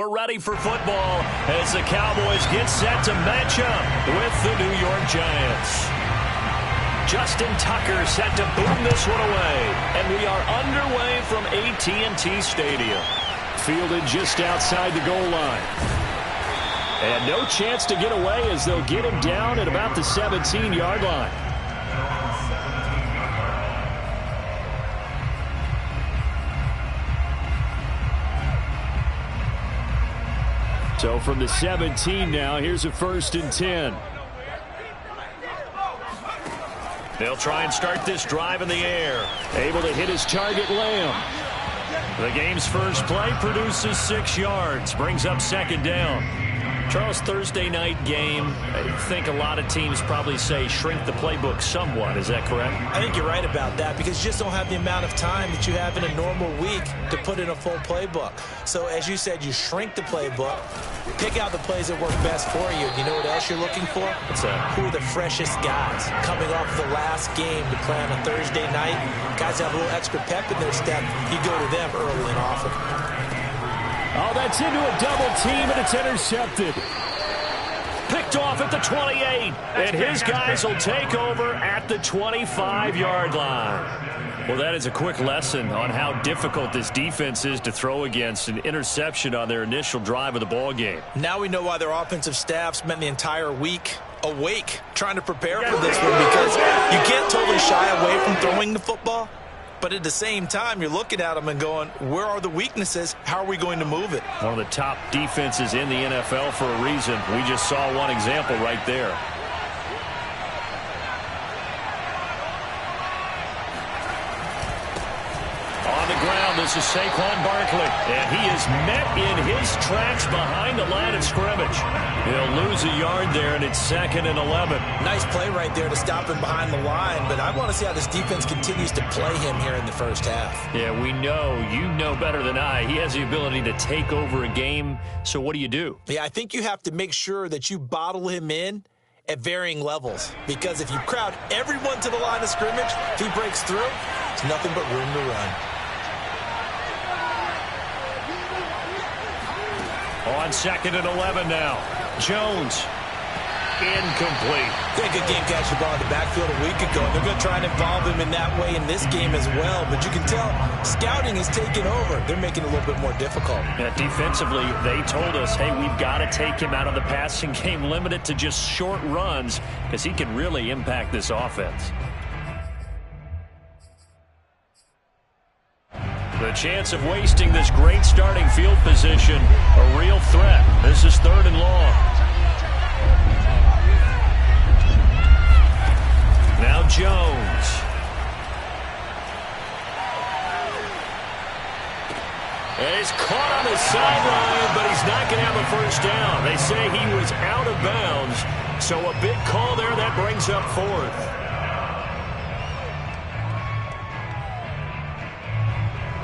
We're ready for football as the Cowboys get set to match up with the New York Giants. Justin Tucker set to boom this one away, and we are underway from AT&T Stadium. Fielded just outside the goal line. And no chance to get away as they'll get him down at about the 17-yard line. So from the 17 now, here's a 1st and 10. They'll try and start this drive in the air. Able to hit his target, Lamb. The game's first play produces 6 yards. Brings up 2nd down. Charles, Thursday night game, I think a lot of teams probably say shrink the playbook somewhat. Is that correct? I think you're right about that because you just don't have the amount of time that you have in a normal week to put in a full playbook. So as you said, you shrink the playbook, pick out the plays that work best for you. You know what else you're looking for? What's that? Who are the freshest guys coming off the last game to play on a Thursday night? Guys have a little extra pep in their step. You go to them early and often. Oh, that's into a double team, and it's intercepted. Picked off at the 28, and his guys will take over at the 25-yard line. Well, that is a quick lesson on how difficult this defense is to throw against. An interception on their initial drive of the ball game. Now we know why their offensive staff spent the entire week awake trying to prepare for this one, because you can't totally shy away from throwing the football. But at the same time, you're looking at them and going, where are the weaknesses? How are we going to move it? One of the top defenses in the NFL for a reason. We just saw one example right there. On the ground, this is Saquon Barkley. And he is met in his tracks behind the line of scrimmage. He'll lose a yard there, and it's 2nd and 11. Nice play right there to stop him behind the line, but I want to see how this defense continues to play him here in the first half. Yeah, we know. You know better than I. He has the ability to take over a game, so what do? Yeah, I think you have to make sure that you bottle him in at varying levels, because if you crowd everyone to the line of scrimmage, if he breaks through, there's nothing but room to run. On 2nd and 11 now. Jones. Incomplete. They good game catch the ball in the backfield a week ago, and they're going to try and involve him in that way in this game as well. But you can tell scouting is taking over. They're making it a little bit more difficult. Yeah, defensively, they told us, hey, we've got to take him out of the passing game, limit it to just short runs, because he can really impact this offense. The chance of wasting this great starting field position, a real threat. This is 3rd and long. Now Jones. And he's caught on the sideline, but he's not going to have a first down. They say he was out of bounds, so a big call there that brings up 4th.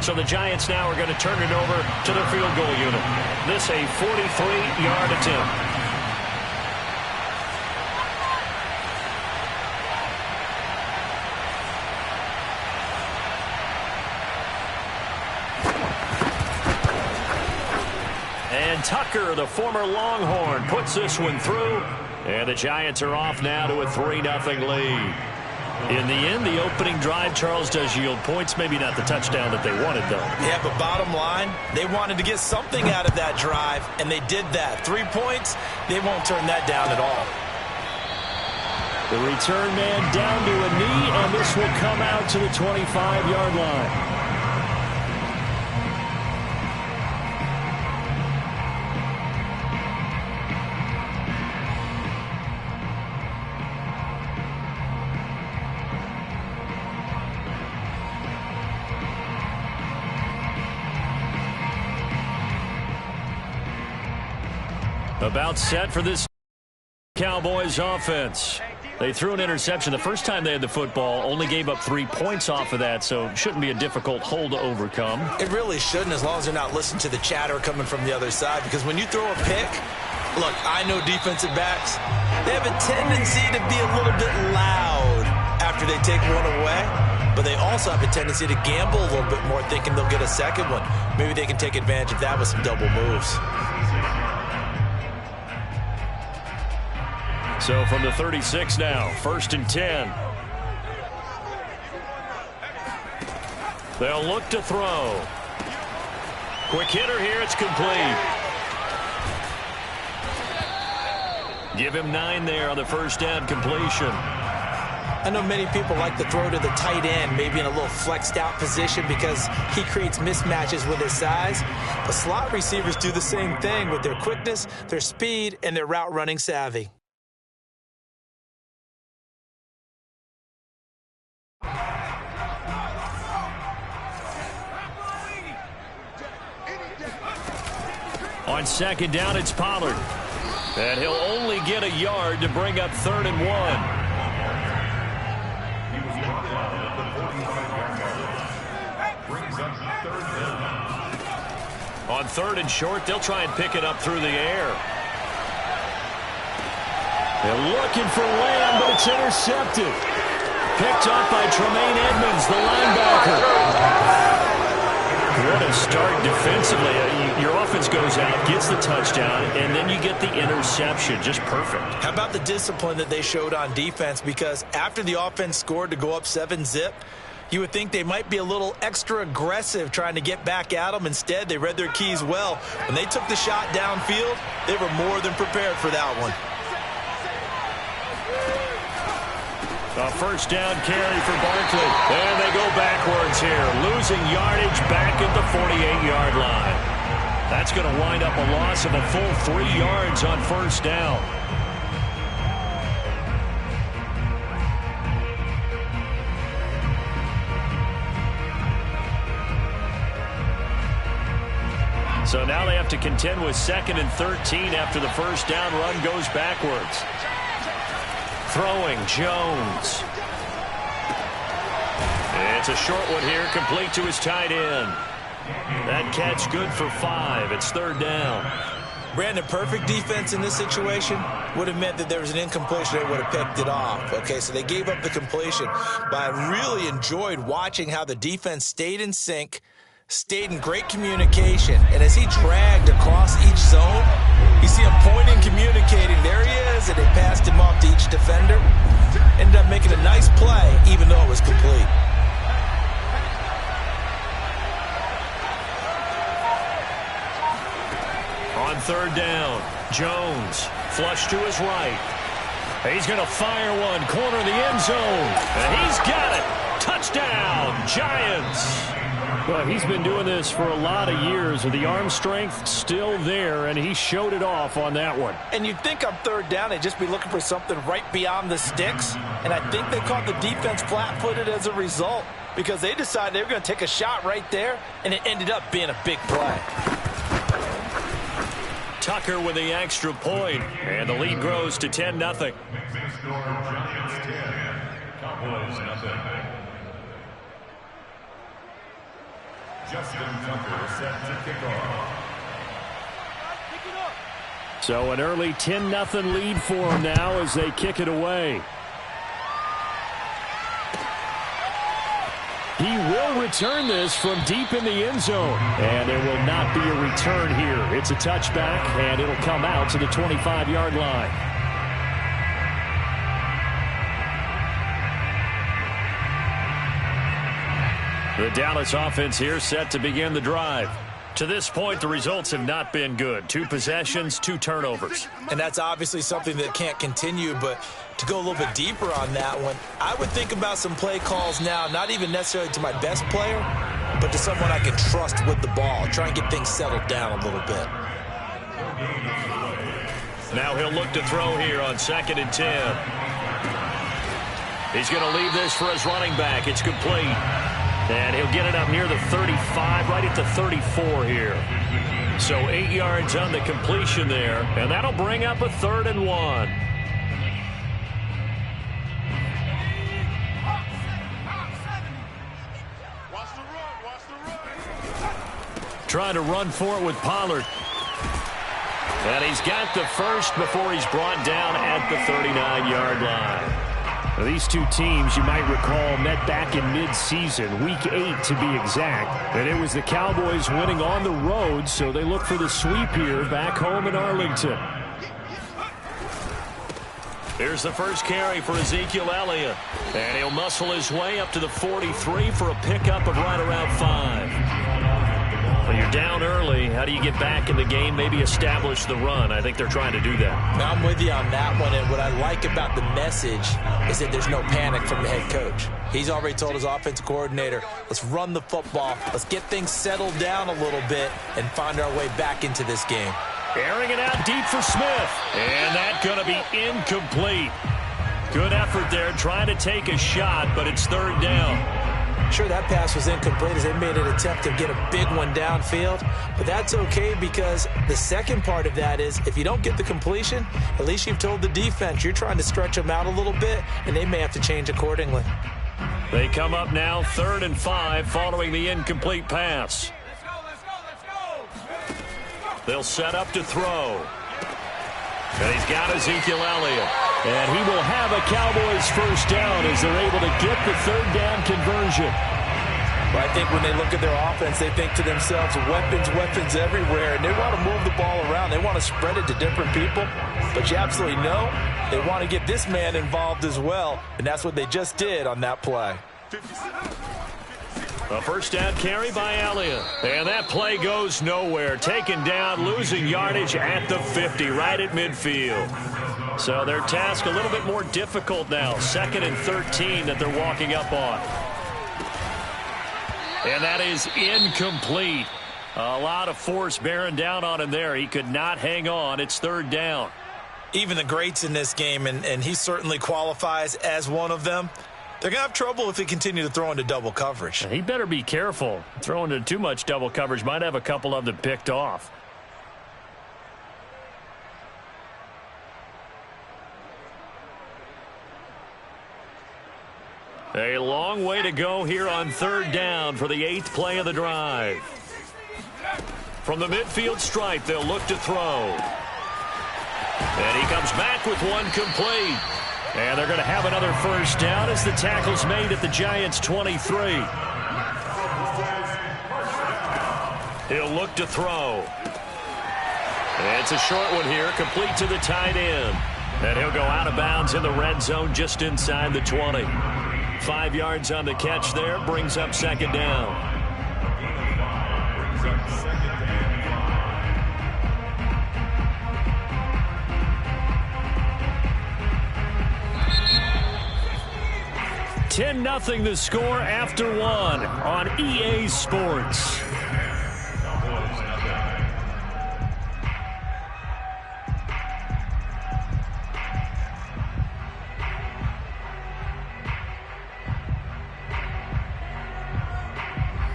So the Giants now are going to turn it over to their field goal unit. This a 43-yard attempt. And Tucker, the former Longhorn, puts this one through. And the Giants are off now to a 3-0 lead. In the end, the opening drive, Charles, does yield points. Maybe not the touchdown that they wanted, though. Yeah, but bottom line, they wanted to get something out of that drive, and they did that. 3 points, they won't turn that down at all. The return man down to a knee, and this will come out to the 25-yard line. About set for this Cowboys offense. They threw an interception the first time they had the football, only gave up 3 points off of that, so it shouldn't be a difficult hole to overcome. It really shouldn't, as long as they're not listening to the chatter coming from the other side, because when you throw a pick, look, I know defensive backs, they have a tendency to be a little bit loud after they take one away. but they also have a tendency to gamble a little bit more, thinking they'll get a second one. Maybe they can take advantage of that with some double moves. So from the 36 now, 1st and 10. They'll look to throw. Quick hitter here, it's complete. Give him 9 there on the first down completion. I know many people like to throw to the tight end, maybe in a little flexed out position because he creates mismatches with his size. But slot receivers do the same thing with their quickness, their speed, and their route running savvy. On second down, it's Pollard. And he'll only get a yard to bring up 3rd and 1. On 3rd and short, they'll try and pick it up through the air. They're looking for Lamb, but it's intercepted. Picked up by Tremaine Edmonds, the linebacker. What a start defensively. Your offense goes out, gets the touchdown, and then you get the interception. Just perfect. How about the discipline that they showed on defense? Because after the offense scored to go up 7-zip, you would think they might be a little extra aggressive trying to get back at them. Instead, they read their keys well. When they took the shot downfield, they were more than prepared for that one. A first down carry for Barkley. And they go backwards here, losing yardage back at the 48-yard line. That's going to wind up a loss of a full 3 yards on first down. So now they have to contend with 2nd and 13 after the first down run goes backwards. Throwing, Jones. It's a short one here, complete to his tight end. That catch good for 5. It's 3rd down. Brandon, perfect defense in this situation would have meant that there was an incompletion. They would have picked it off. Okay, so they gave up the completion. But I really enjoyed watching how the defense stayed in sync, stayed in great communication. And as he dragged across each zone, you see him pointing, communicating. There he is, and they passed him off to each defender. Ended up making a nice play, even though it was complete. On 3rd down, Jones, flush to his right. He's going to fire one, corner of the end zone. And he's got it. Touchdown, Giants. Well, he's been doing this for a lot of years with the arm strength still there, and he showed it off on that one. And you'd think on 3rd down they'd just be looking for something right beyond the sticks, and I think they caught the defense flat-footed as a result because they decided they were going to take a shot right there, and it ended up being a big play. Tucker with the extra point, and the lead grows to 10-0. Justin Tucker set to kick off. So an early 10-0 lead for them now as they kick it away. He will return this from deep in the end zone. And there will not be a return here. It's a touchback, and it'll come out to the 25-yard line. The Dallas offense here set to begin the drive. To this point, the results have not been good. 2 possessions, 2 turnovers. And that's obviously something that can't continue, but to go a little bit deeper on that one, I would think about some play calls now, not even necessarily to my best player, but to someone I can trust with the ball. Try and get things settled down a little bit. Now he'll look to throw here on 2nd and 10. He's going to leave this for his running back. It's complete. And he'll get it up near the 35, right at the 34 here. So 8 yards on the completion there, and that'll bring up a 3rd and 1. Trying to run for it with Pollard. And he's got the first before he's brought down at the 39-yard line. These two teams, you might recall, met back in mid-season, Week 8 to be exact. And it was the Cowboys winning on the road, so they look for the sweep here back home in Arlington. Here's the first carry for Ezekiel Elliott. And he'll muscle his way up to the 43 for a pickup of right around 5. Well, you're down early. How do you get back in the game, maybe establish the run? I think they're trying to do that. Now, I'm with you on that one, and what I like about the message is that there's no panic from the head coach. He's already told his offensive coordinator, let's run the football, let's get things settled down a little bit and find our way back into this game. Airing it out deep for Smith, and that's going to be incomplete. Good effort there, trying to take a shot, but it's third down. Sure, that pass was incomplete as they made an attempt to get a big one downfield, but that's okay because the second part of that is if you don't get the completion, at least you've told the defense you're trying to stretch them out a little bit, and they may have to change accordingly. They come up now 3rd and 5 following the incomplete pass. They'll set up to throw. And he's got Ezekiel Elliott. And he will have a Cowboys first down as they're able to get the third down conversion. Well, I think when they look at their offense, they think to themselves, weapons everywhere, and they want to move the ball around. They want to spread it to different people. But you absolutely know they want to get this man involved as well, and that's what they just did on that play. A first down carry by Elliott. And that play goes nowhere. Taken down, losing yardage at the 50, right at midfield. So their task a little bit more difficult now. 2nd and 13 that they're walking up on. And that is incomplete. A lot of force bearing down on him there. He could not hang on. It's third down. Even the greats in this game, and he certainly qualifies as one of them, they're going to have trouble if they continue to throw into double coverage. He better be careful. Throwing into too much double coverage might have a couple of them picked off. A long way to go here on third down for the 8th play of the drive. From the midfield stripe, they'll look to throw. And he comes back with one complete. And they're going to have another first down as the tackle's made at the Giants' 23. He'll look to throw. And it's a short one here, complete to the tight end. And he'll go out of bounds in the red zone just inside the 20. 5 yards on the catch there, brings up second down. $10-0 the score after 1 on EA Sports.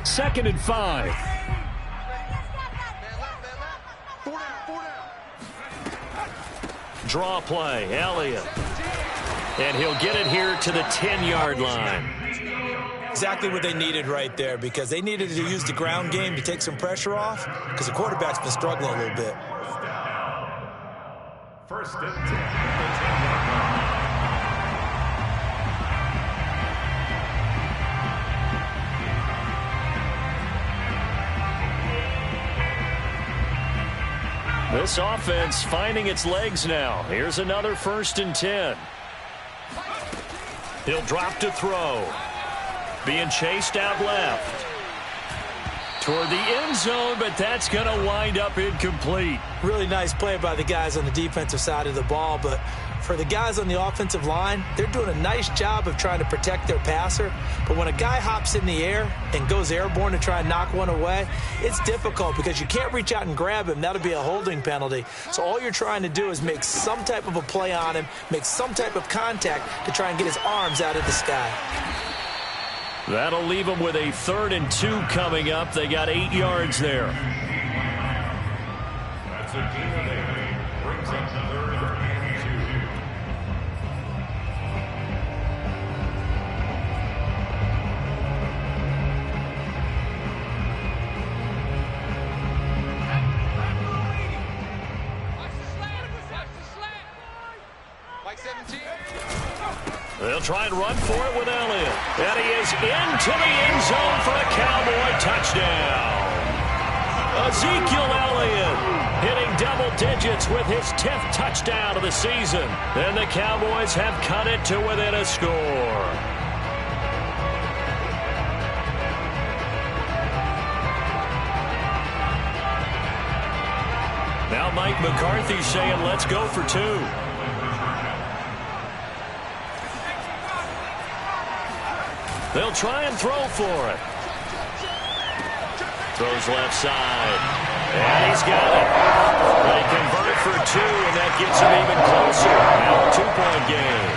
Second and 5. Draw play, Elliott. And he'll get it here to the 10-yard line. Exactly what they needed right there, because they needed to use the ground game to take some pressure off, because the quarterback's been struggling a little bit. First and 10. This offense finding its legs now. Here's another 1st and 10. He'll drop to throw. Being chased out left. Toward the end zone, but that's going to wind up incomplete. Really nice play by the guys on the defensive side of the ball, but for the guys on the offensive line, they're doing a nice job of trying to protect their passer. But when a guy hops in the air and goes airborne to try and knock one away, it's difficult because you can't reach out and grab him. That'll be a holding penalty. So all you're trying to do is make some type of a play on him, make some type of contact to try and get his arms out of the sky. That'll leave them with a 3rd and 2 coming up. They got 8 yards there. That's a gain there. Brings up 3rd and 2. Like 17. They'll try and run for it with Elliott. And he is into the end zone for a Cowboy touchdown. Ezekiel Elliott hitting double digits with his 10th touchdown of the season. And the Cowboys have cut it to within a score. Now Mike McCarthy saying, let's go for 2. They'll try and throw for it. Throws left side. And he's got it. They convert for 2, and that gets him even closer. Now a 2-point game.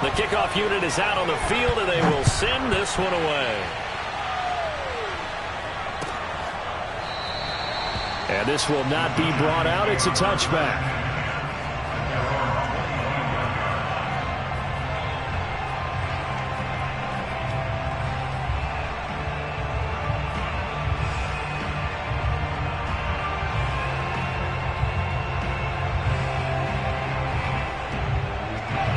The kickoff unit is out on the field, and they will send this one away. And this will not be brought out. It's a touchback.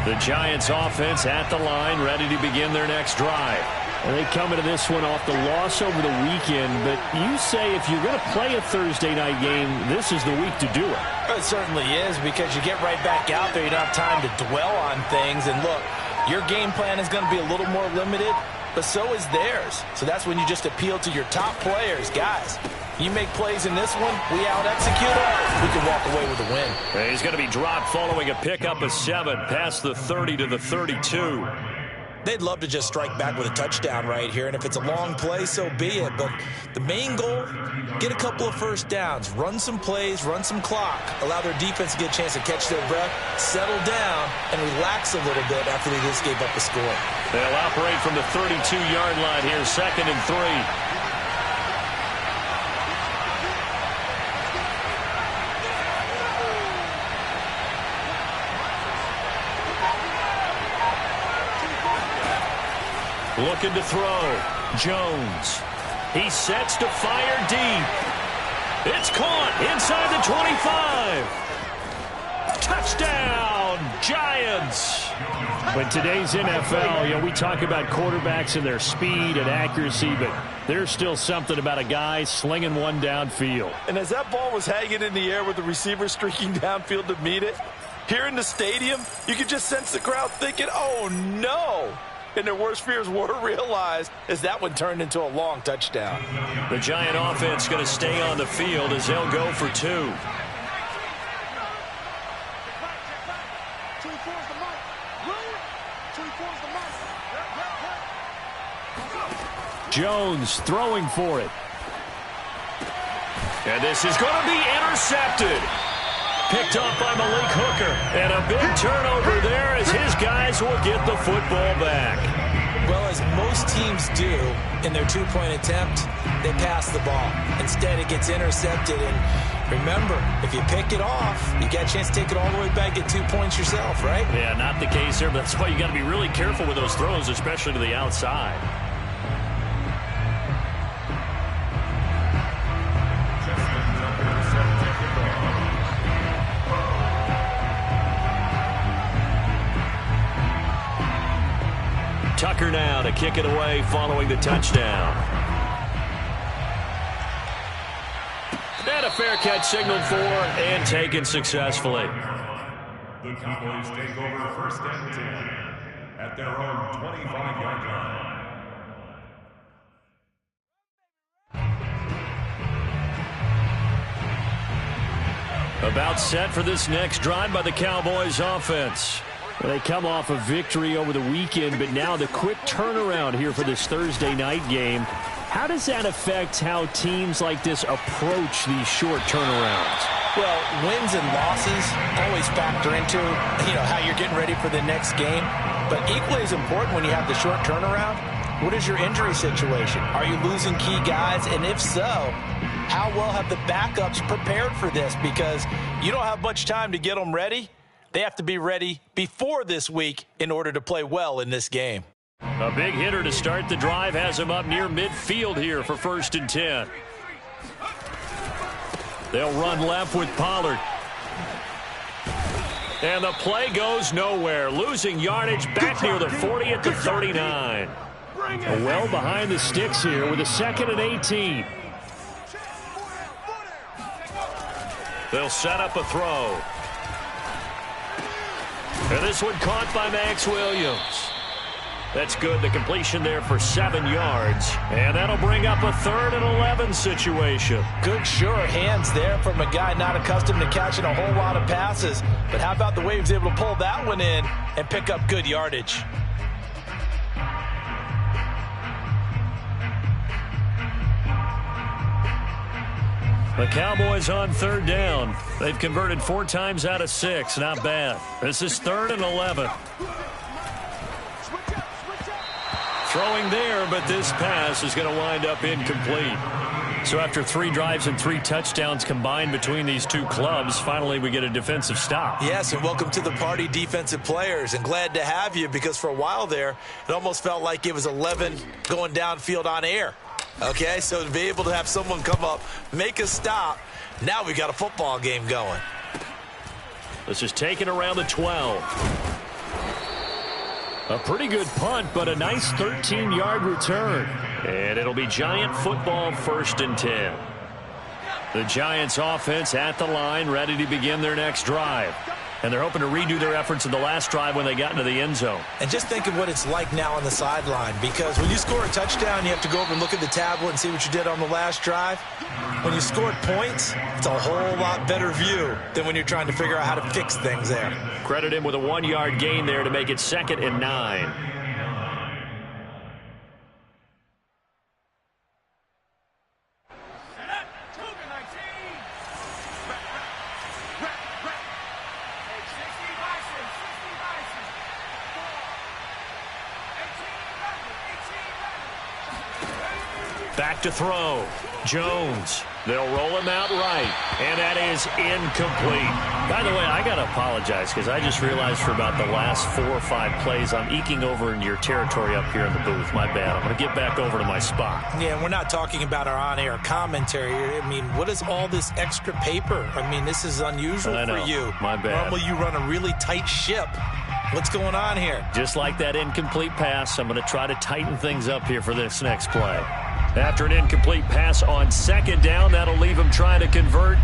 The Giants offense at the line, ready to begin their next drive. And they come into this one off the loss over the weekend, but you say if you're going to play a Thursday night game, this is the week to do it. It certainly is, because you get right back out there. You don't have time to dwell on things. And look, your game plan is going to be a little more limited, but so is theirs. So that's when you just appeal to your top players. Guys, you make plays in this one, we out-execute them, we can walk away with a win. He's going to be dropped following a pickup of 7 past the 30 to the 32. They'd love to just strike back with a touchdown right here, and if it's a long play, so be it. But the main goal, get a couple of first downs, run some plays, run some clock, allow their defense to get a chance to catch their breath, settle down, and relax a little bit after they just gave up a score. They'll operate from the 32-yard line here, 2nd and 3. Looking to throw. Jones. He sets to fire deep. It's caught inside the 25. Touchdown, Giants. But today's NFL, we talk about quarterbacks and their speed and accuracy, but there's still something about a guy slinging one downfield. And as that ball was hanging in the air with the receiver streaking downfield to meet it, here in the stadium, you could just sense the crowd thinking, oh, no. And their worst fears were realized as that one turned into a long touchdown. The Giant offense going to stay on the field as they'll go for 2. Jones throwing for it. And this is going to be intercepted. Picked off by Malik Hooker. And a big turnover there as his guys will get the football back. Well, as most teams do in their 2-point attempt, they pass the ball. Instead, it gets intercepted. And remember, if you pick it off, you get a chance to take it all the way back, get 2 points yourself, right? Yeah, not the case there, but that's why you got to be really careful with those throws, especially to the outside. Tucker now to kick it away following the touchdown. And a fair catch signaled for and taken successfully. The Cowboys take over 1st and 10 at their own 25-yard line. About set for this next drive by the Cowboys offense. They come off a victory over the weekend, but now the quick turnaround here for this Thursday night game. How does that affect how teams like this approach these short turnarounds? Well, wins and losses always factor into, how you're getting ready for the next game. But equally as important when you have the short turnaround, what is your injury situation? Are you losing key guys? And if so, how well have the backups prepared for this? Because you don't have much time to get them ready. They have to be ready before this week in order to play well in this game. A big hitter to start the drive has him up near midfield here for 1st and 10. They'll run left with Pollard. And the play goes nowhere. Losing yardage back near the 40 at the 39. Well behind the sticks here with a 2nd and 18. They'll set up a throw. And this one caught by Max Williams. That's good. The completion there for 7 yards. And that'll bring up a 3rd and 11 situation. Good, sure hands there from a guy not accustomed to catching a whole lot of passes. But how about the way he was able to pull that one in and pick up good yardage? The Cowboys on 3rd down. They've converted 4 times out of 6. Not bad. This is 3rd and 11. Throwing there, but this pass is going to wind up incomplete. So after 3 drives and 3 touchdowns combined between these two clubs, finally we get a defensive stop. Yes, and welcome to the party, defensive players. And glad to have you, because for a while there, it almost felt like it was 11 going downfield on air. Okay, so to be able to have someone come up, make a stop, now we got a football game going. This is taken around the 12. A pretty good punt, but a nice 13-yard return. And it'll be Giant football, 1st and 10. The Giants offense at the line, ready to begin their next drive. And they're hoping to redo their efforts in the last drive when they got into the end zone. And just think of what it's like now on the sideline, because when you score a touchdown, you have to go over and look at the tablet and see what you did on the last drive. When you scored points, it's a whole lot better view than when you're trying to figure out how to fix things there. Credit him with a 1-yard gain there to make it 2nd and 9. Back to throw. Jones. They'll roll him out right. And that is incomplete. By the way, I got to apologize because I just realized for about the last 4 or 5 plays, I'm eking over into your territory up here in the booth. My bad. I'm going to get back over to my spot. Yeah, we're not talking about our on-air commentary here. I mean, what is all this extra paper? I mean, this is unusual for you. My bad. Normally you run a really tight ship. What's going on here? Just like that incomplete pass, I'm going to try to tighten things up here for this next play. After an incomplete pass on 2nd down, that'll leave him trying to convert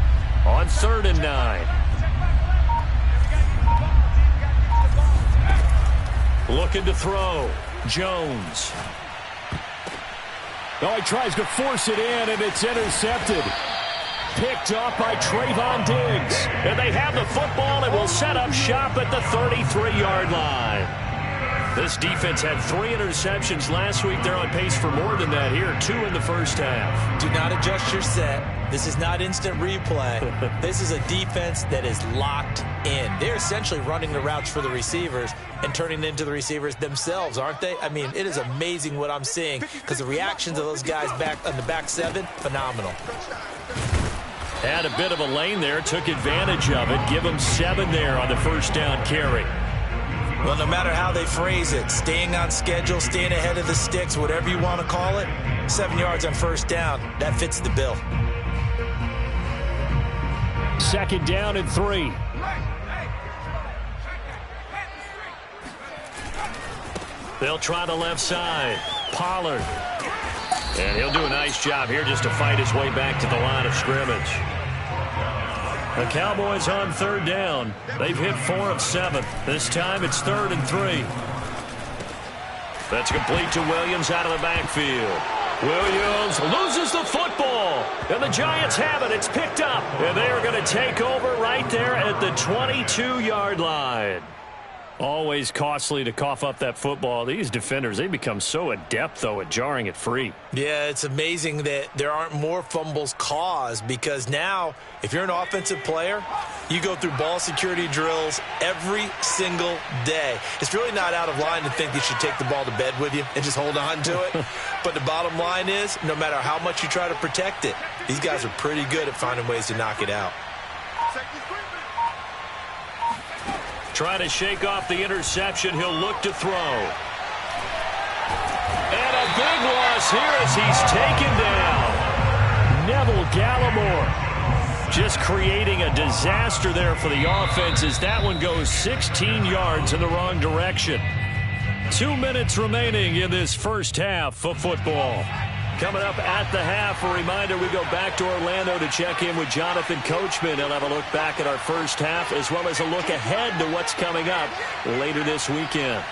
on 3rd and 9. Looking to throw. Jones. Oh, he tries to force it in, and it's intercepted. Picked off by Trayvon Diggs. And they have the football and will set up shop at the 33-yard line. This defense had 3 interceptions last week. They're on pace for more than that here. 2 in the first half. Do not adjust your set. This is not instant replay. This is a defense that is locked in. They're essentially running the routes for the receivers and turning into the receivers themselves, aren't they? I mean, it is amazing what I'm seeing because the reactions of those guys back on the back 7, phenomenal. Had a bit of a lane there, took advantage of it. Give them 7 there on the first down carry. Well, no matter how they phrase it, staying on schedule, staying ahead of the sticks, whatever you want to call it, 7 yards on first down, that fits the bill. 2nd down and 3. They'll try the left side. Pollard. And he'll do a nice job here just to fight his way back to the line of scrimmage. The Cowboys on 3rd down. They've hit 4 of 7. This time it's 3rd and 3. That's complete to Williams out of the backfield. Williams loses the football. And the Giants have it. It's picked up. And they are going to take over right there at the 22-yard line. Always costly to cough up that football. These defenders, they become so adept, though, at jarring it free. Yeah, it's amazing that there aren't more fumbles caused because now, if you're an offensive player, you go through ball security drills every single day. It's really not out of line to think you should take the ball to bed with you and just hold on to it. But the bottom line is, no matter how much you try to protect it, these guys are pretty good at finding ways to knock it out. Trying to shake off the interception. He'll look to throw. And a big loss here as he's taken down. Neville Gallimore just creating a disaster there for the offense as that one goes 16 yards in the wrong direction. 2 minutes remaining in this first half of football. Coming up at the half, a reminder, we go back to Orlando to check in with Jonathan Coachman. He'll have a look back at our first half as well as a look ahead to what's coming up later this weekend.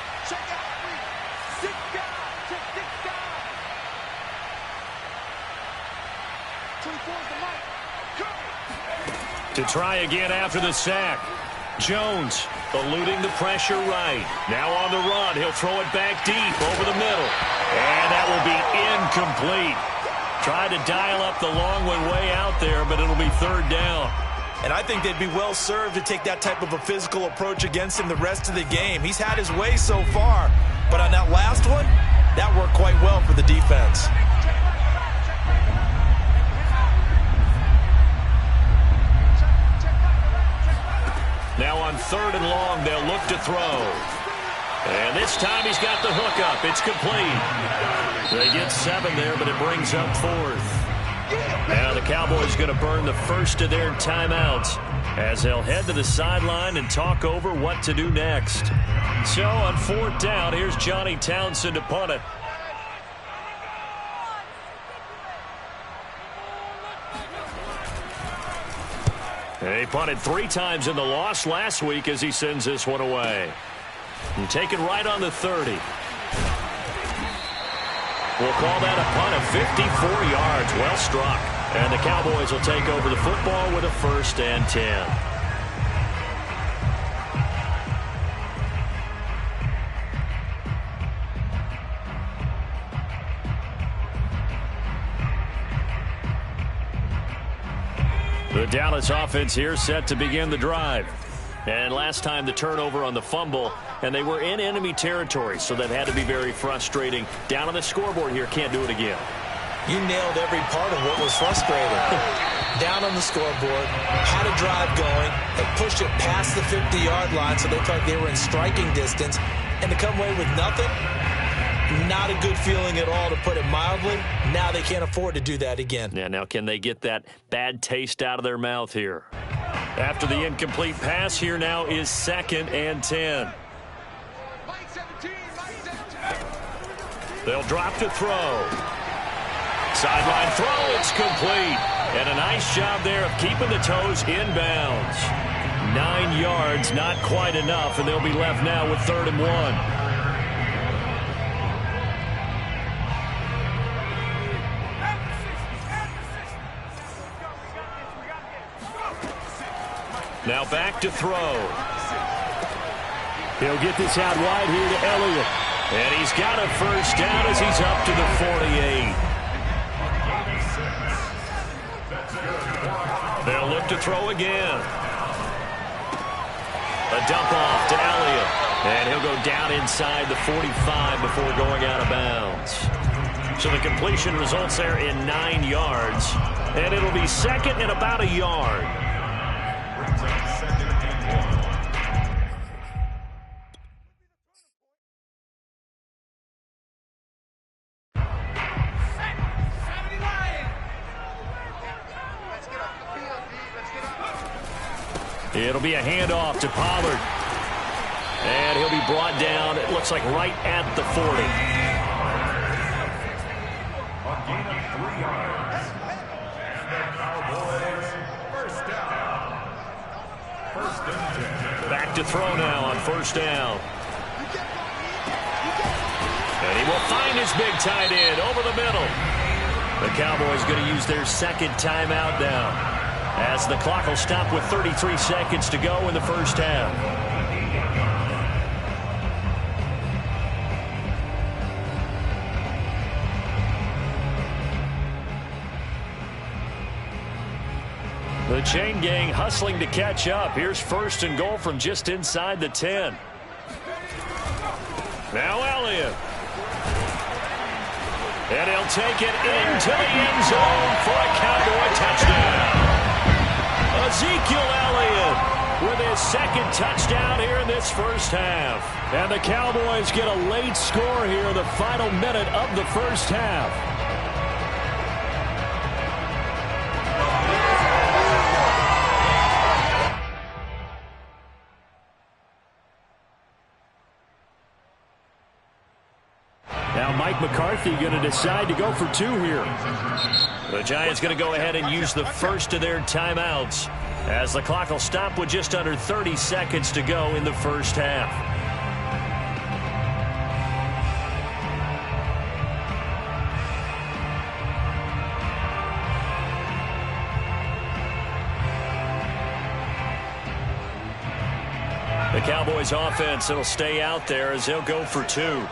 To try again after the sack. Jones eluding the pressure right. Now on the run. He'll throw it back deep over the middle. And that will be incomplete. Tried to dial up the long one way out there, but it'll be third down. And I think they'd be well served to take that type of a physical approach against him the rest of the game. He's had his way so far, but on that last one, that worked quite well for the defense. Now on third and long, they'll look to throw. And this time he's got the hookup. It's complete. They get 7 there, but it brings up fourth. Now the Cowboys going to burn the first of their timeouts as they'll head to the sideline and talk over what to do next. So on fourth down, here's Johnny Townsend to punt it. He punted 3 times in the loss last week as he sends this one away. And taken right on the 30. We'll call that a punt of 54 yards. Well struck. And the Cowboys will take over the football with a 1st and 10. The Dallas offense here set to begin the drive. And last time the turnover on the fumble, and they were in enemy territory, so that had to be very frustrating. Down on the scoreboard here, can't do it again. You nailed every part of what was frustrating. Down on the scoreboard, had a drive going, they pushed it past the 50-yard line so they felt like they were in striking distance, and to come away with nothing, not a good feeling at all, to put it mildly. Now they can't afford to do that again. Yeah, now can they get that bad taste out of their mouth here? After the incomplete pass, here now is 2nd and 10. They'll drop to throw. Sideline throw, it's complete. And a nice job there of keeping the toes inbounds. 9 yards, not quite enough, and they'll be left now with 3rd and 1. Now back to throw. He'll get this out wide here to Elliott. And he's got a 1st down as he's up to the 48. They'll look to throw again. A dump off to Elliott. And he'll go down inside the 45 before going out of bounds. So the completion results there in 9 yards. And it'll be 2nd and about a yard. It'll be a handoff to Pollard. And he'll be brought down, it looks like right at the 40. A gain of 3 yards. And the Cowboys, 1st down. 1st and 10. Back to throw now on 1st down. And he will find his big tight end over the middle. The Cowboys going to use their 2nd timeout now, as the clock will stop with 33 seconds to go in the first half. The chain gang hustling to catch up. Here's 1st and goal from just inside the 10. Now Elliott. And he'll take it into the end zone for a Cowboy touchdown. Ezekiel Elliott with his second touchdown here in this first half. And the Cowboys get a late score here in the final minute of the first half. Now Mike McCarthy going to decide to go for two here. The Giants going to go ahead and use the first of their timeouts as the clock will stop with just under 30 seconds to go in the first half. The Cowboys offense, it'll stay out there as they'll go for two.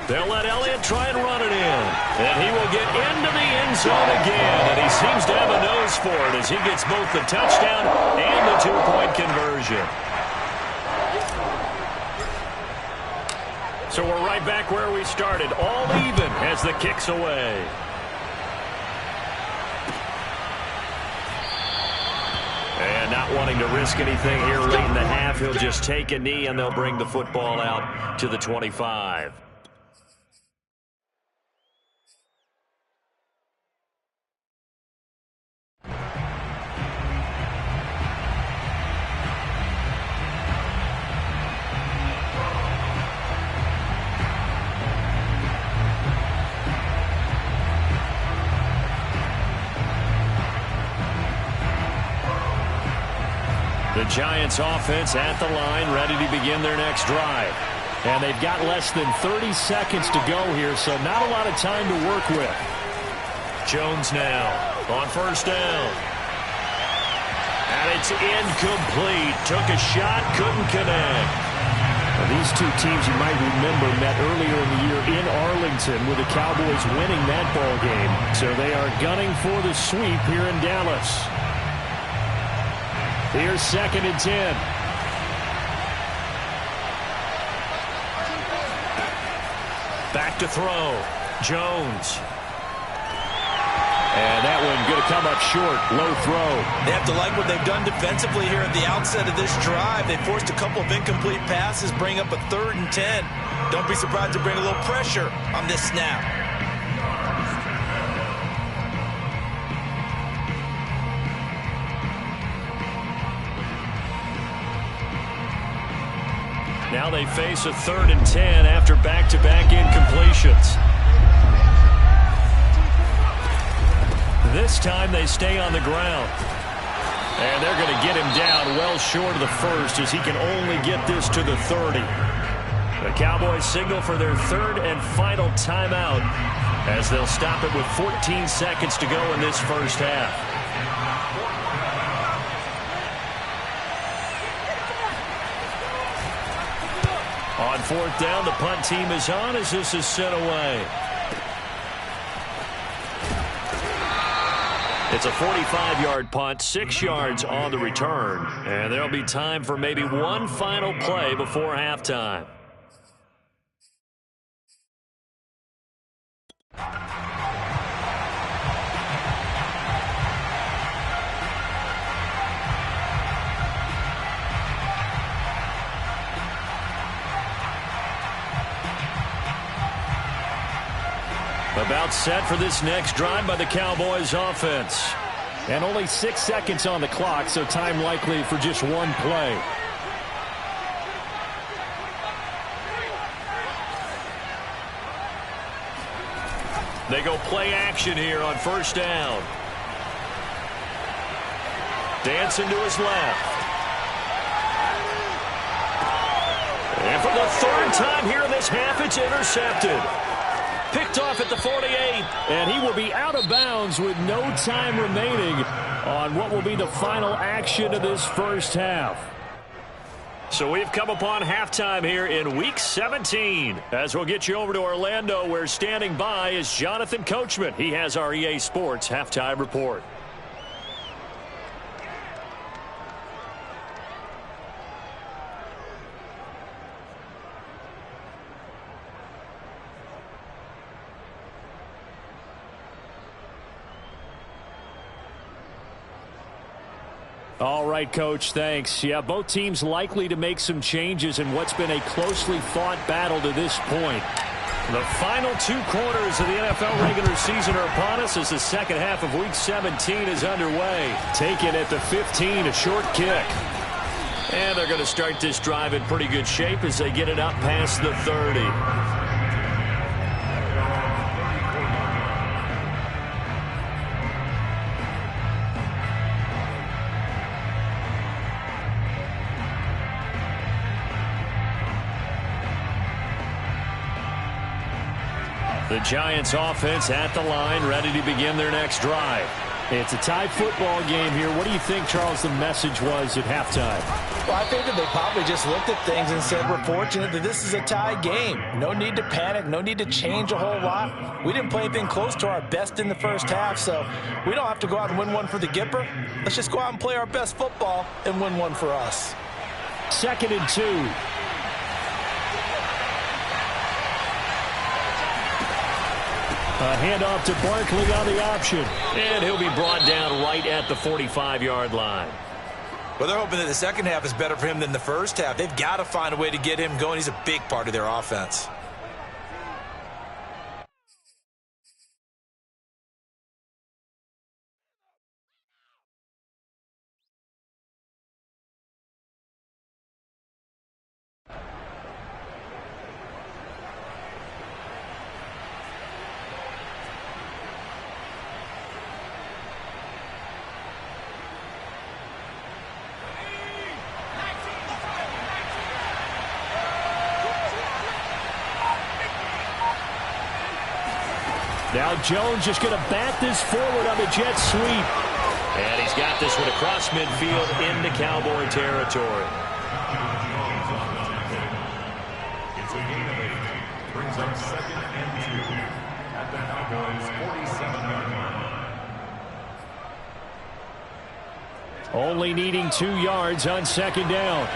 They'll let Elliott try and run it in. And he will get into the end zone again. And he seems to have a nose for it as he gets both the touchdown and the two-point conversion. So we're right back where we started. All even as the kick's away. And not wanting to risk anything here late in the half, he'll just take a knee and they'll bring the football out to the 25. The Giants offense at the line, ready to begin their next drive. And they've got less than 30 seconds to go here, so not a lot of time to work with. Jones now on first down. And it's incomplete. Took a shot, couldn't connect. Now, these two teams, you might remember, met earlier in the year in Arlington with the Cowboys winning that ball game. So they are gunning for the sweep here in Dallas. Here's 2nd and 10. Back to throw. Jones. And that one going to come up short. Low throw. They have to like what they've done defensively here at the outset of this drive. They forced a couple of incomplete passes, bring up a 3rd and 10. Don't be surprised to bring a little pressure on this snap. Now they face a 3rd and 10 after back-to-back incompletions. This time they stay on the ground. And they're going to get him down well short of the first as he can only get this to the 30. The Cowboys signal for their 3rd and final timeout as they'll stop it with 14 seconds to go in this first half. On 4th down, the punt team is on as this is sent away. It's a 45-yard punt, 6 yards on the return. And there'll be time for maybe one final play before halftime. About set for this next drive by the Cowboys offense. And only 6 seconds on the clock, so time likely for just one play. They go play action here on first down. Dancing to his left. And for the 3rd time here in this half, it's intercepted. Picked off at the 48. And he will be out of bounds with no time remaining on what will be the final action of this first half. So we've come upon halftime here in Week 17. As we'll get you over to Orlando, where standing by is Jonathan Coachman. He has our EA Sports halftime report. All right, Coach, thanks. Yeah, both teams likely to make some changes in what's been a closely fought battle to this point. The final 2 quarters of the NFL regular season are upon us as the second half of Week 17 is underway. Taken at the 15, a short kick. And they're going to start this drive in pretty good shape as they get it up past the 30. The Giants offense at the line, ready to begin their next drive. It's a tie football game here. What do you think, Charles, the message was at halftime? Well, I think that they probably just looked at things and said, we're fortunate that this is a tie game. No need to panic. No need to change a whole lot. We didn't play anything close to our best in the first half, so we don't have to go out and win one for the Gipper. Let's just go out and play our best football and win one for us. 2nd and 2. A handoff to Barkley on the option. And he'll be brought down right at the 45-yard line. Well, they're hoping that the second half is better for him than the first half. They've got to find a way to get him going. He's a big part of their offense. Now Jones just going to bat this forward on the jet sweep. And he's got this one across midfield into Cowboy territory. It's a gain of 8. Brings up 2nd and 2 at the Cowboys' 47-yard line. Only needing 2 yards on 2nd down.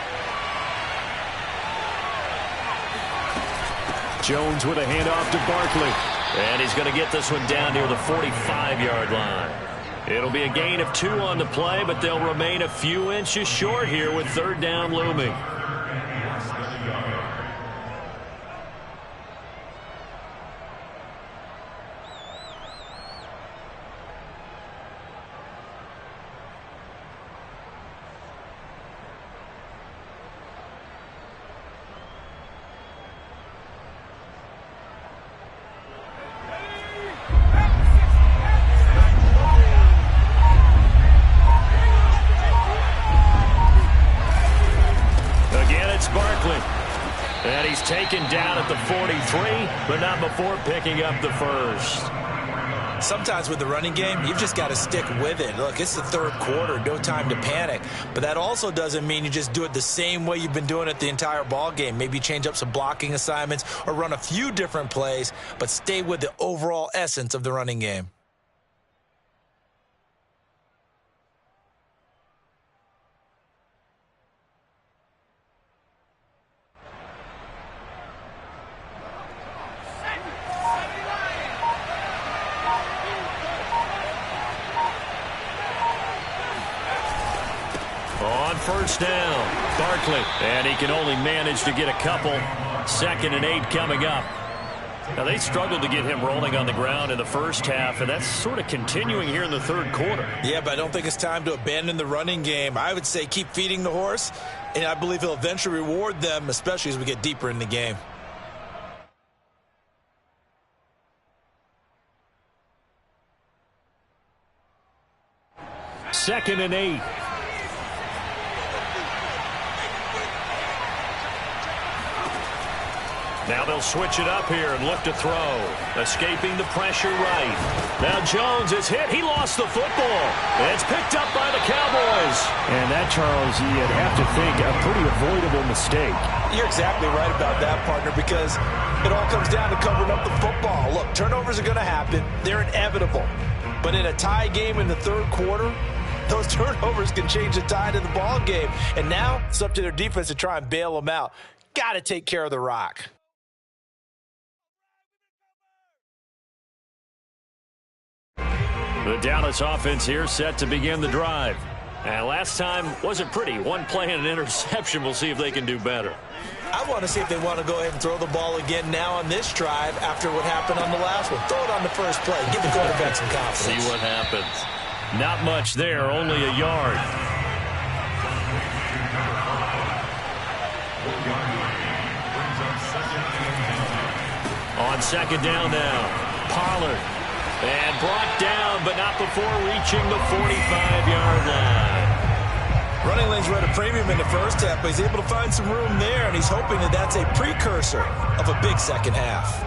Jones with a handoff to Barkley. And he's going to get this one down near the 45-yard line. It'll be a gain of 2 on the play, but they'll remain a few inches short here with 3rd down looming. And he's taken down at the 43, but not before picking up the first. Sometimes with the running game, you've just got to stick with it. Look, it's the 3rd quarter, no time to panic. But that also doesn't mean you just do it the same way you've been doing it the entire ball game. Maybe change up some blocking assignments or run a few different plays, but stay with the overall essence of the running game. On 1st down, Barkley. And he can only manage to get a couple. 2nd and 8 coming up. Now, they struggled to get him rolling on the ground in the first half, and that's sort of continuing here in the 3rd quarter. Yeah, but I don't think it's time to abandon the running game. I would say keep feeding the horse, and I believe he'll eventually reward them, especially as we get deeper in the game. 2nd and 8. Now they'll switch it up here and look to throw. Escaping the pressure right. Now Jones is hit. He lost the football. It's picked up by the Cowboys. And that, Charles, you'd have to think a pretty avoidable mistake. You're exactly right about that, partner, because it all comes down to covering up the football. Look, turnovers are going to happen. They're inevitable. But in a tie game in the 3rd quarter, those turnovers can change the tide of the ball game. And now it's up to their defense to try and bail them out. Got to take care of the rock. The Dallas offense here set to begin the drive. And last time wasn't pretty. One play and an interception. We'll see if they can do better. I want to see if they want to go ahead and throw the ball again now on this drive after what happened on the last one. Throw it on the first play. Give the quarterback some confidence. See what happens. Not much there, only a yard. On second down now, Pollard. And brought down, but not before reaching the 45-yard line. Running lanes were at a premium in the first half, but he's able to find some room there, and he's hoping that that's a precursor of a big second half.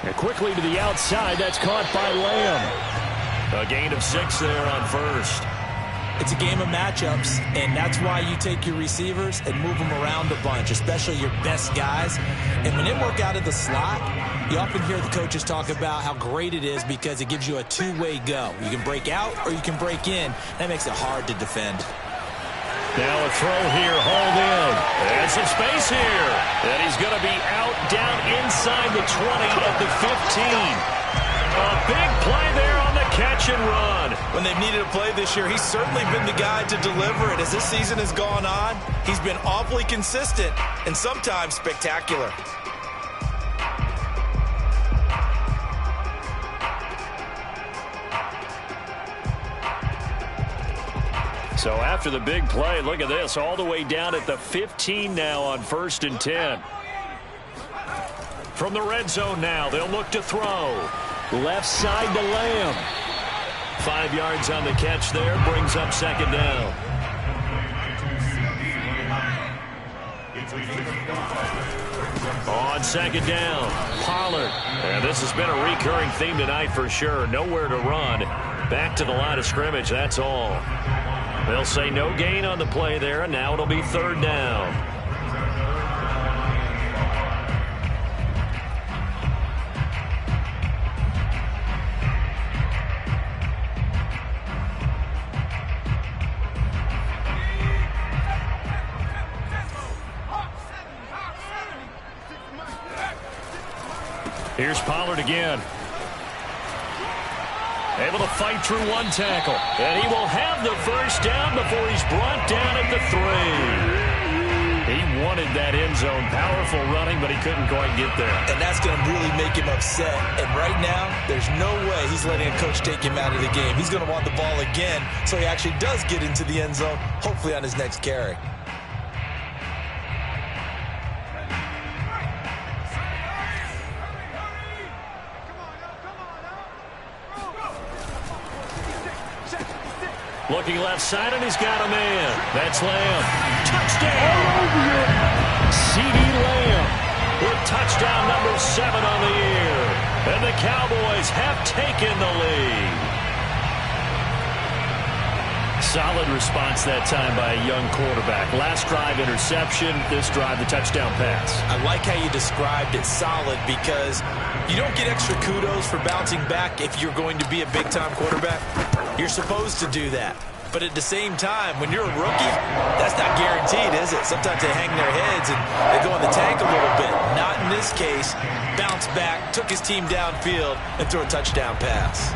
And quickly to the outside, that's caught by Lamb. A gain of 6 there on first. It's a game of matchups, and that's why you take your receivers and move them around a bunch, especially your best guys. And when they work out of the slot, you often hear the coaches talk about how great it is because it gives you a two-way go. You can break out or you can break in. That makes it hard to defend. Now a throw here, hauled in. And some space here. And he's going to be out down inside the 20 at the 15. A big play there on the catch and run. When they've needed a play this year, he's certainly been the guy to deliver it. As this season has gone on, he's been awfully consistent and sometimes spectacular. So after the big play, look at this, all the way down at the 15 now on 1st and 10. From the red zone now, they'll look to throw. Left side to Lamb. 5 yards on the catch there, brings up second down. On second down, Pollard. And this has been a recurring theme tonight for sure. Nowhere to run. Back to the line of scrimmage, that's all. They'll say no gain on the play there, and now it'll be 3rd down. Here's Pollard again. Able to fight through one tackle. And he will have the first down before he's brought down at the 3. He wanted that end zone. Powerful running, but he couldn't quite get there. And that's going to really make him upset. And right now, there's no way he's letting a coach take him out of the game. He's going to want the ball again, so he actually does get into the end zone, hopefully on his next carry. Looking left side, and he's got a man. That's Lamb. Touchdown! CeeDee Lamb with touchdown number 7 on the year. And the Cowboys have taken the lead. Solid response that time by a young quarterback. Last drive, interception. This drive, the touchdown pass. I like how you described it, solid, because you don't get extra kudos for bouncing back if you're going to be a big-time quarterback. You're supposed to do that. But at the same time, when you're a rookie, that's not guaranteed, is it? Sometimes they hang their heads and they go in the tank a little bit. Not in this case. Bounced back, took his team downfield, and threw a touchdown pass.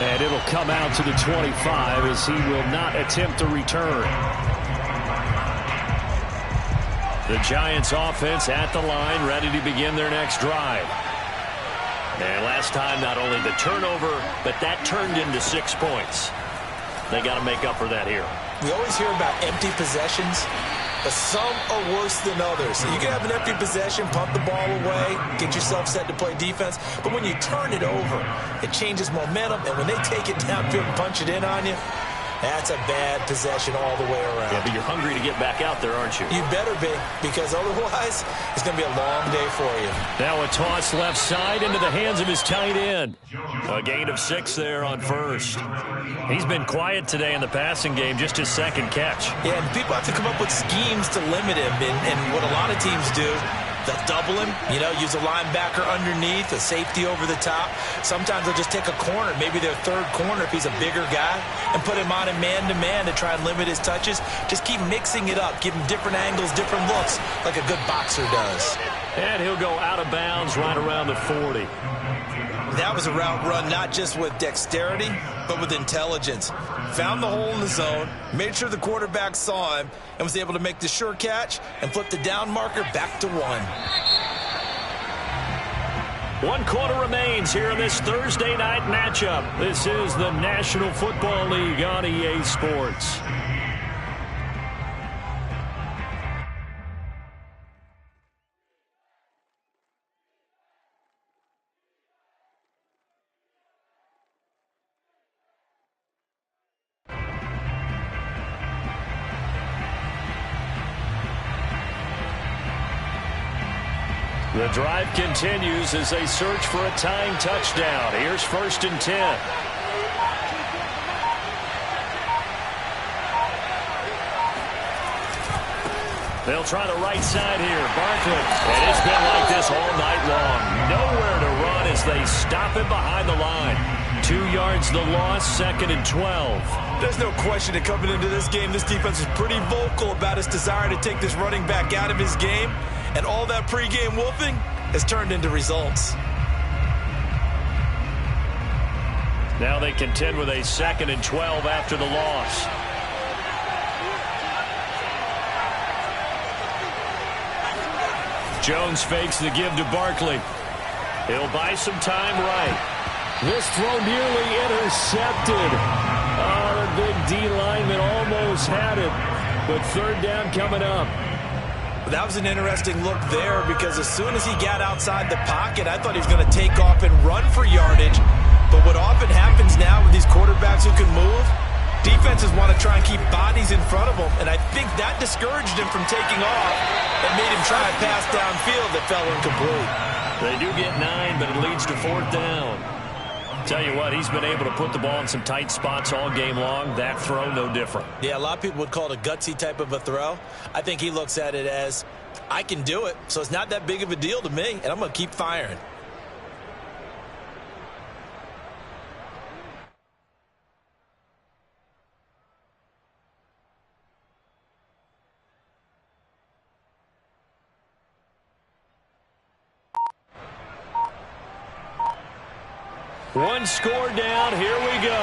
And it'll come out to the 25 as he will not attempt to return. The Giants offense at the line, ready to begin their next drive. And last time, not only the turnover, but that turned into 6 points. They got to make up for that here. We always hear about empty possessions, but some are worse than others. So you can have an empty possession, pump the ball away, get yourself set to play defense. But when you turn it over, it changes momentum. And when they take it downfield and punch it in on you, that's a bad possession all the way around. Yeah, but you're hungry to get back out there, aren't you? You better be, because otherwise it's going to be a long day for you. Now a toss left side into the hands of his tight end. A gain of 6 there on first. He's been quiet today in the passing game, just his 2nd catch. Yeah, and people have to come up with schemes to limit him. And what a lot of teams do They'll double him, use a linebacker underneath, a safety over the top. Sometimes they'll just take a corner, maybe their third corner if he's a bigger guy, and put him on a man-to-man to try and limit his touches. Just keep mixing it up, give him different angles, different looks, like a good boxer does. And he'll go out of bounds right around the 40. That was a route run not just with dexterity, but with intelligence. Found the hole in the zone, made sure the quarterback saw him, and was able to make the sure catch and flip the down marker back to 1. 1 quarter remains here in this Thursday night matchup. This is the National Football League on EA Sports. The drive continues as they search for a tying touchdown. Here's 1st and 10. They'll try the right side here. Barkley. And it's been like this all night long. Nowhere to run as they stop him behind the line. 2 yards the loss, 2nd and 12. There's no question that coming into this game, this defense is pretty vocal about its desire to take this running back out of his game. And all that pregame wolfing has turned into results. Now they contend with a 2nd and 12 after the loss. Jones fakes the give to Barkley. He'll buy some time right. This throw nearly intercepted. Oh, the big D lineman almost had it. But 3rd down coming up. That was an interesting look there because as soon as he got outside the pocket, I thought he was going to take off and run for yardage. But what often happens now with these quarterbacks who can move, defenses want to try and keep bodies in front of them. And I think that discouraged him from taking off and made him try a pass downfield that fell incomplete. They do get 9, but it leads to 4th down. Tell you what, he's been able to put the ball in some tight spots all game long. That throw, no different. Yeah, a lot of people would call it a gutsy type of a throw. I think he looks at it as, I can do it, so it's not that big of a deal to me, and I'm going to keep firing. One score down. Here we go.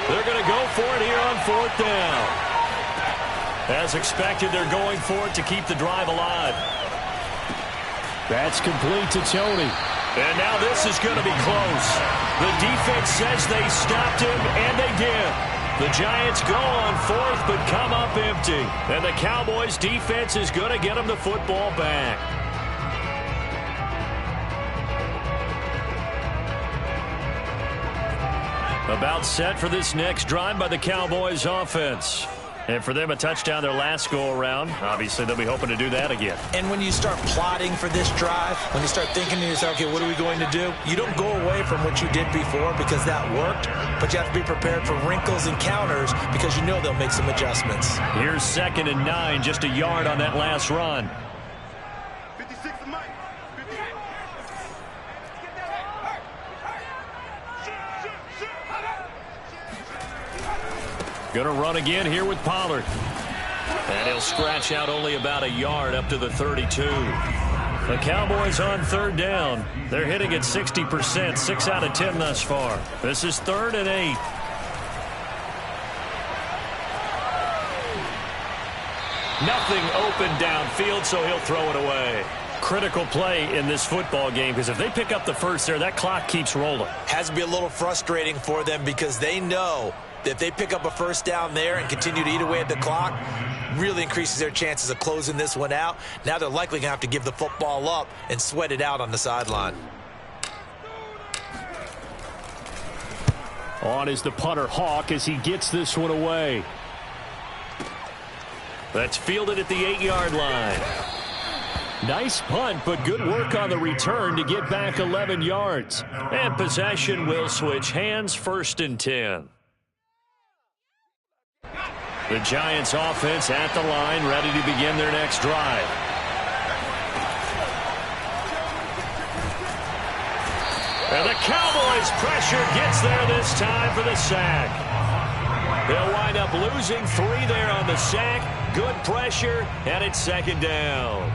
They're going to go for it here on 4th down. As expected, they're going for it to keep the drive alive. That's complete to Tony. And now this is going to be close. The defense says they stopped him, and they did. The Giants go on 4th, but come up empty. And the Cowboys' defense is going to get them the football back. About set for this next drive by the Cowboys offense. And for them, a touchdown their last go-around. Obviously, they'll be hoping to do that again. And when you start plotting for this drive, when you start thinking to yourself, okay, what are we going to do? You don't go away from what you did before because that worked, but you have to be prepared for wrinkles and counters because you know they'll make some adjustments. Here's 2nd and 9, just a yard on that last run. 56 Mike. 58. Going to run again here with Pollard. And he'll scratch out only about a yard up to the 32. The Cowboys on 3rd down. They're hitting at 60%, 6 out of 10 thus far. This is 3rd and 8. Nothing open downfield, so he'll throw it away. Critical play in this football game because if they pick up the first there, that clock keeps rolling. Has to be a little frustrating for them because they know that if they pick up a first down there and continue to eat away at the clock, really increases their chances of closing this one out. Now they're likely going to have to give the football up and sweat it out on the sideline. On is the punter Hawk as he gets this one away. That's fielded at the 8-yard line. Nice punt, but good work on the return to get back 11 yards. And possession will switch hands, 1st and 10. The Giants offense at the line, ready to begin their next drive. And the Cowboys' pressure gets there this time for the sack. They'll wind up losing 3 there on the sack. Good pressure, and it's second down.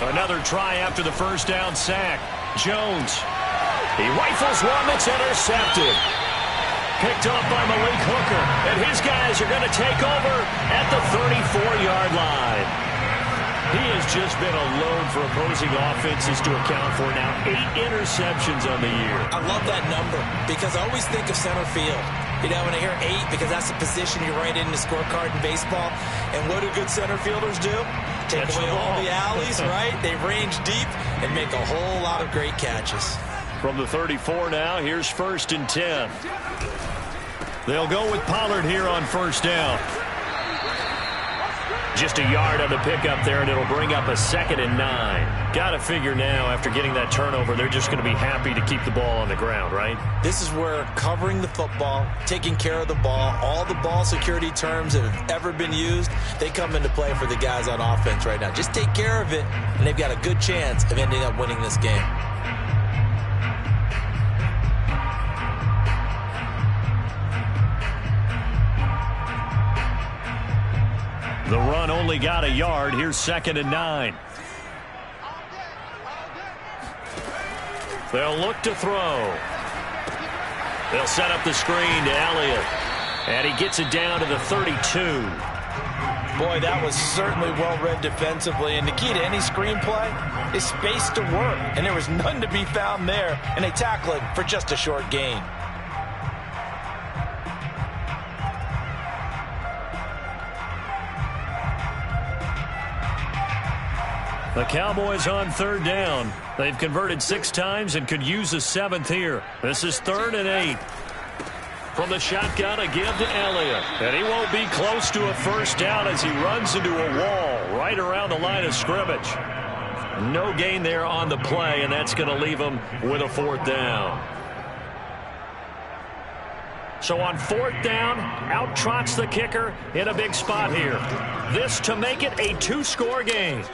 Another try after the first down sack. Jones. He rifles one that's intercepted. Picked up by Malik Hooker. And his guys are going to take over at the 34-yard line. He has just been a load for opposing offenses to account for now. 8 interceptions on the year. I love that number because I always think of center field. You know, when I hear 8, because that's the position you write in the scorecard in baseball. And what do good center fielders do? Take away all the alleys, right? They range deep and make a whole lot of great catches. From the 34 now, here's 1st and 10. They'll go with Pollard here on first down. Just a yard on the pickup there, and it'll bring up a 2nd and 9. Got to figure now, after getting that turnover, they're just going to be happy to keep the ball on the ground, right? This is where covering the football, taking care of the ball, all the ball security terms that have ever been used, they come into play for the guys on offense right now. Just take care of it, and they've got a good chance of ending up winning this game. The run only got a yard. Here's 2nd and 9. They'll look to throw. They'll set up the screen to Elliott. And he gets it down to the 32. Boy, that was certainly well-read defensively. And the key to any screenplay is space to work. And there was none to be found there. And they tackle it for just a short gain. The Cowboys on 3rd down. They've converted 6 times and could use a 7th here. This is 3rd and 8. From the shotgun, a give to Elliott. And he won't be close to a first down as he runs into a wall right around the line of scrimmage. No gain there on the play, and that's going to leave him with a 4th down. So on 4th down, out trots the kicker in a big spot here. This to make it a 2-score game.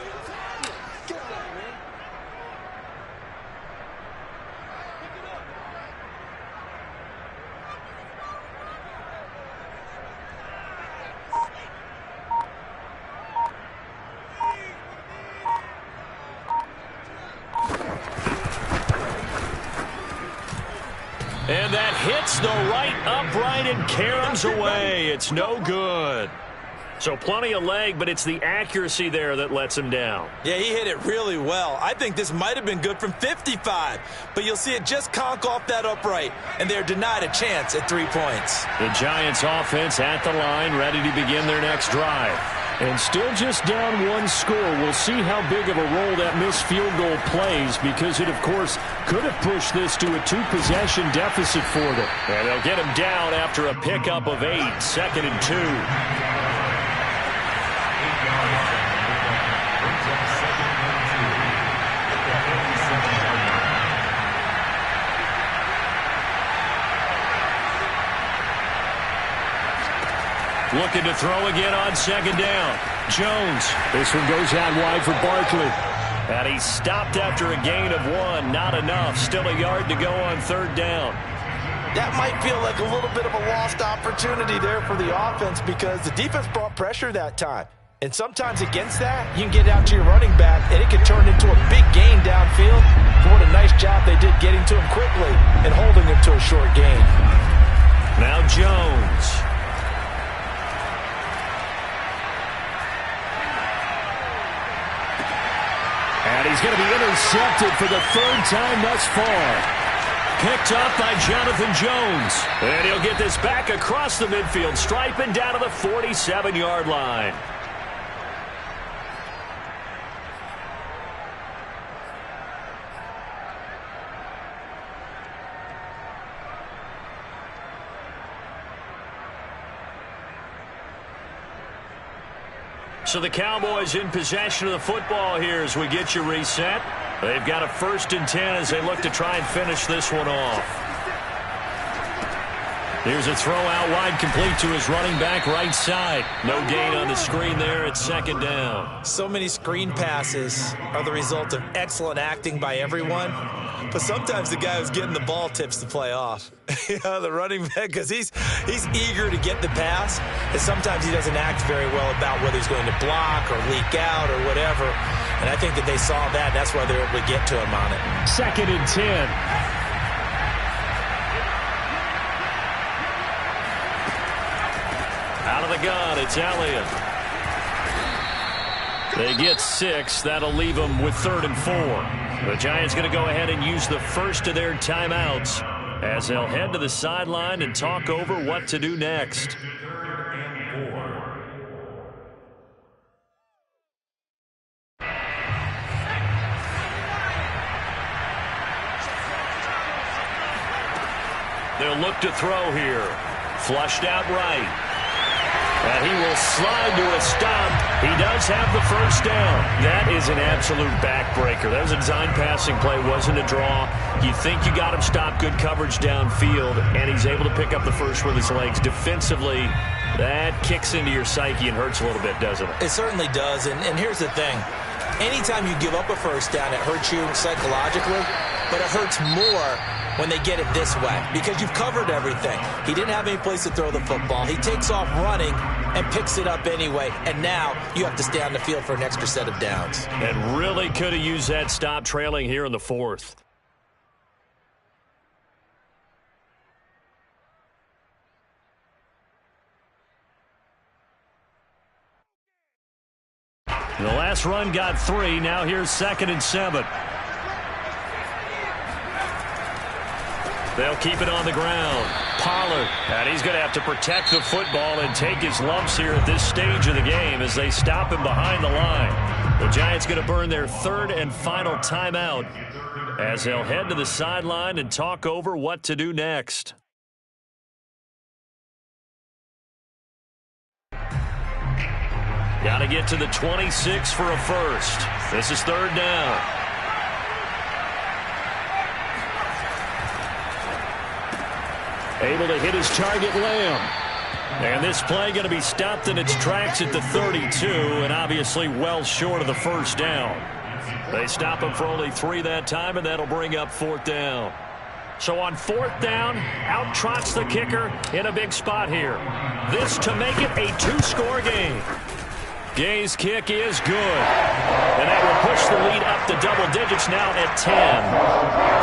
And that hits the right upright and caroms away. It's no good. So plenty of leg, but it's the accuracy there that lets him down. Yeah, he hit it really well. I think this might have been good from 55. But you'll see it just conk off that upright. And they're denied a chance at 3 points. The Giants offense at the line, ready to begin their next drive. And still just down 1 score. We'll see how big of a role that missed field goal plays, because it, of course, could have pushed this to a 2-possession deficit for them. And they'll get him down after a pickup of 8, 2nd and 2. Looking to throw again on 2nd down. Jones. This one goes out wide for Barkley. And he stopped after a gain of 1. Not enough. Still a yard to go on 3rd down. That might feel like a little bit of a lost opportunity there for the offense, because the defense brought pressure that time. And sometimes against that, you can get out to your running back, and it can turn into a big gain downfield. But what a nice job they did getting to him quickly and holding him to a short gain. Now Jones. And he's going to be intercepted for the 3rd time thus far. Picked up by Jonathan Jones. And he'll get this back across the midfield stripe and down to the 47-yard line. So the Cowboys in possession of the football here as we get you reset. They've got a 1st and 10 as they look to try and finish this one off. Here's a throw out wide, complete to his running back right side. No gain on the screen there. It's 2nd down. So many screen passes are the result of excellent acting by everyone. But sometimes the guy who's getting the ball tips the play off. The running back, because he's eager to get the pass. And sometimes he doesn't act very well about whether he's going to block or leak out or whatever. And I think that they saw that. That's why they were able to get to him on it. 2nd and 10. Out of the gun, it's Elliott. They get 6. That'll leave them with 3rd and 4. The Giants going to go ahead and use the first of their timeouts as they'll head to the sideline and talk over what to do next. They'll look to throw here. Flushed out right. And he will slide to a stop. He does have the 1st down. That is an absolute backbreaker. That was a design passing play. Wasn't a draw. You think you got him stopped. Good coverage downfield. And he's able to pick up the 1st with his legs. Defensively, that kicks into your psyche and hurts a little bit, doesn't it? It certainly does. And here's the thing. Anytime you give up a 1st down, it hurts you psychologically. But it hurts more when they get it this way, because you've covered everything. He didn't have any place to throw the football. He takes off running and picks it up anyway, and now you have to stay on the field for an extra set of downs. And really could have used that stop trailing here in the 4th. The last run got 3. Now here's 2nd and 7. They'll keep it on the ground. Pollard. And he's going to have to protect the football and take his lumps here at this stage of the game as they stop him behind the line. The Giants going to burn their 3rd and final timeout as they'll head to the sideline and talk over what to do next. Got to get to the 26 for a 1st. This is 3rd down. Able to hit his target, Lamb. And this play going to be stopped in its tracks at the 32, and obviously well short of the 1st down. They stop him for only 3 that time, and that'll bring up 4th down. So on 4th down, out trots the kicker in a big spot here. This to make it a 2-score game. Gay's kick is good. And that will push the lead up to double digits now at 10.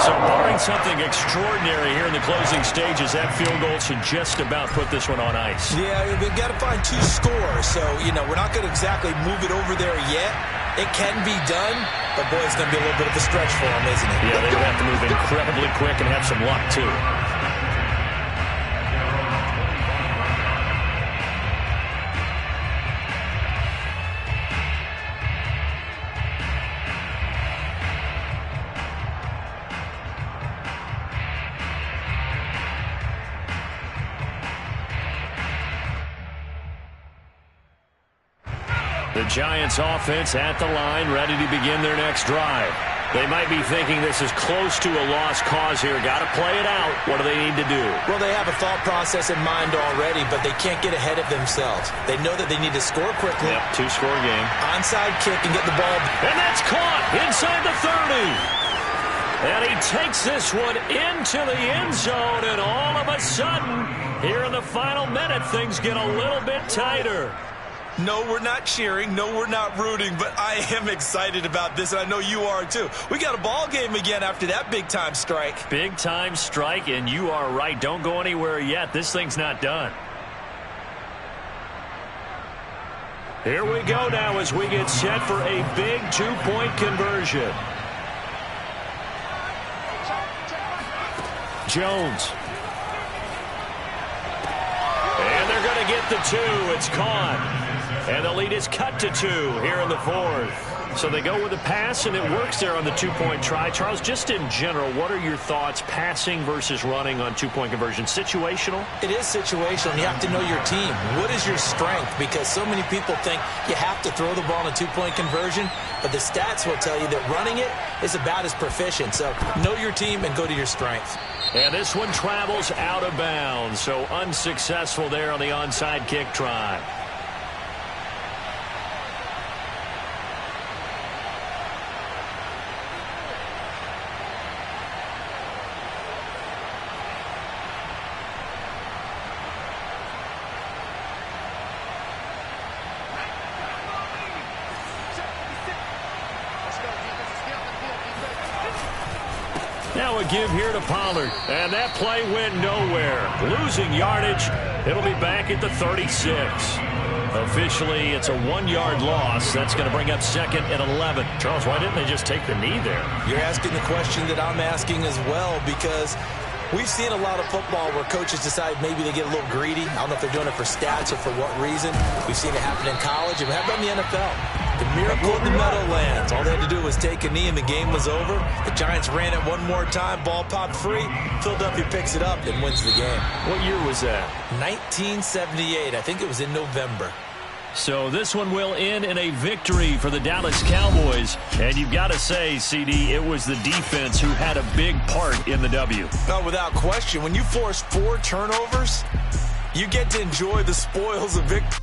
So barring something extraordinary here in the closing stages, that field goal should just about put this one on ice. Yeah, we've got to find 2 scores. So, we're not going to exactly move it over there yet. It can be done, but boy, it's going to be a little bit of a stretch for them, isn't it? Yeah, they would have to move incredibly quick and have some luck, too. The Giants offense at the line, ready to begin their next drive. They might be thinking this is close to a lost cause here. Got to play it out. What do they need to do? Well, they have a thought process in mind already, but they can't get ahead of themselves. They know that they need to score quickly. Yep, 2-score game. Onside kick and get the ball. And that's caught inside the 30. And he takes this one into the end zone, and all of a sudden, here in the final minute, things get a little bit tighter. No, we're not cheering. No, we're not rooting, but I am excited about this, and I know you are too. We got a ball game again after that big-time strike. Big-time strike, and you are right. Don't go anywhere yet. This thing's not done. Here we go now as we get set for a big 2-point conversion. Jones. And they're going to get the 2. It's caught. And the lead is cut to 2 here in the 4th. So they go with a pass, and it works there on the two-point try. Charles, just in general, what are your thoughts passing versus running on two-point conversion? Situational? It is situational. You have to know your team. What is your strength? Because so many people think you have to throw the ball in a two-point conversion, but the stats will tell you that running it is about as proficient. So know your team and go to your strength. And this one travels out of bounds, so unsuccessful there on the onside kick try. Now a give here to Pollard, and that play went nowhere. Losing yardage, it'll be back at the 36. Officially, it's a 1-yard loss. That's going to bring up 2nd and 11. Charles, why didn't they just take the knee there? You're asking the question that I'm asking as well, because we've seen a lot of football where coaches decide maybe they get a little greedy. I don't know if they're doing it for stats or for what reason. We've seen it happen in college, and we have done in the NFL. The miracle in the Meadowlands. All they had to do was take a knee, and the game was over. The Giants ran it one more time. Ball popped free. Philadelphia picks it up and wins the game. What year was that? 1978. I think it was in November. So this one will end in a victory for the Dallas Cowboys. And you've got to say, CD, it was the defense who had a big part in the W. No, without question. When you force 4 turnovers, you get to enjoy the spoils of victory.